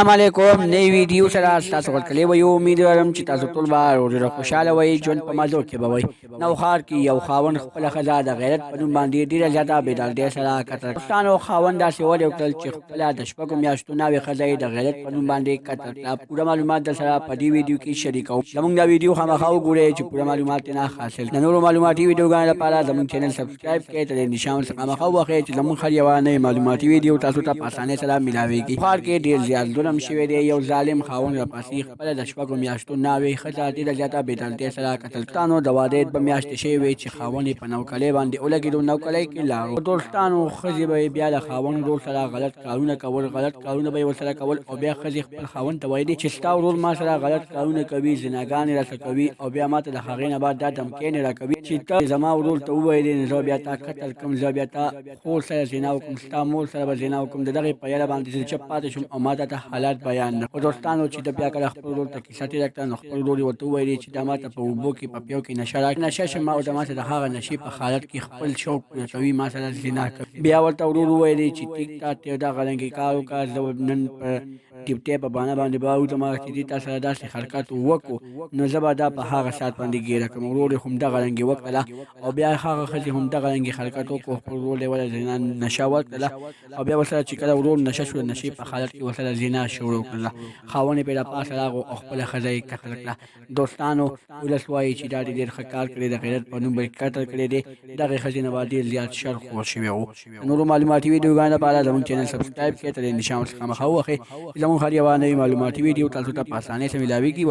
السلام علیکم نئی ویډیو سره تاسو ورکړلې وي امید لرم چې تاسو ټول به ډېر خوشاله وئ ژوند په مزو کې به وئ نو ښار کې یو خاوند خپله ښځه د غیرت په نوم باندې ډېره زیاته بېدردۍ سره قتل کړه. دوستانو خاوند داسې ولې وکړل چې خپله د شپږو میاشتو ناوې ښځه یې د غیرت په نوم باندې قتل کړه. پوره معلومات در سره په دې ویډیو کې شریکوم. زموږ دا ویډیو خامخا وګورئ چې پوره معلومات ترې حاصل کړئ. د نورو معلوماتي ویډیوګانو لپاره زموږ چینل سبسکرایب کړئ، تر دې نشان ورڅخه خامخا ووهئ چې زموږ هر یوه نوې معلوماتي ویډیو تاسو ته په اسانۍ سره میلاویږي. ښار کې ډېر زیات ظلم شوی دی. یو ظالم خاوند راپسې خپله د شپږو میاشتو ناوې ښځه ډېره زیاته بېدردۍ سره قتل کړه. د واده دوه میاشتې شوې وې چې خاوند یې په نوکرۍ باندې ولګېدو. نوکرۍ کې لاړو. دوستانو ښځې به یې بیا د خاوند ورور سره غلط کارونه کول، غلط کارونه به یې ورسره کول او بیا ښځې خپل خاوند ته ویلې چې ستا ورور ما سره غلط کارونه کوي، زناګانې راته کوي او بیا ما ته د هغې نه بعد دا دمکیانې راکوي چې ته زما ورور ته وویلې نو زه بیا تا قتل کړم، زه بیا تا خور سره زنا وکړم، ستا مور سره به زنا وکړم. د دغې په یاره باندې زه چپ پاتې شوم او ما ته حالات بیان نه کړو. دوستانو چې د بیا کله خپل ورور ته کیسه تېره کړه نو خپل ورور یې ورته وویلې چې دا ما ته په اوبو کې په پیو کې نشه راکړه، نشه شم او د ما ته د هغه نشې په حالت کې خپل شوق پوره کوي، ما سره زنا کوي. بیا ورته ورور وویلې چې ټیک تا ته دغه رنګې کار وکړه، زه نن په ډیوټۍ په بهانه باندې به وځم چې دې تا سره داسې حرکت وکړو نو زه به دا په هغه ساعت باندې ګیره کړم. ورور یې همدغه رنګې وکړله او بیا هغه ښځې همدغه رنګې حرکت وکړو. خپل ورور یې ولې زنا نشه ورکړله او بیا ورسره چې کله ورور نشه شو، نشې په حالت کې ورسره زنا شروع کړله. خاوند یې پرې راپاسه راغو او خپله ښځه یې قتل کړه. دوستانو ولس وایي چې دا ډېر ښه کار کړی، د غیرت په نوم به یې قتل کړی دی. دغې ښځې نه به ډېر زیات شر خور شوی و. د نورو معلوماتي ویډیوګانو لپاره زموږ چینل سبسکرایب کړئ، تر دې نشان ورڅخه مخه ووهئ چې زموږ هر یوه نوې معلوماتي ویډیو تاسو ته په اسانۍ سره میلاویږي.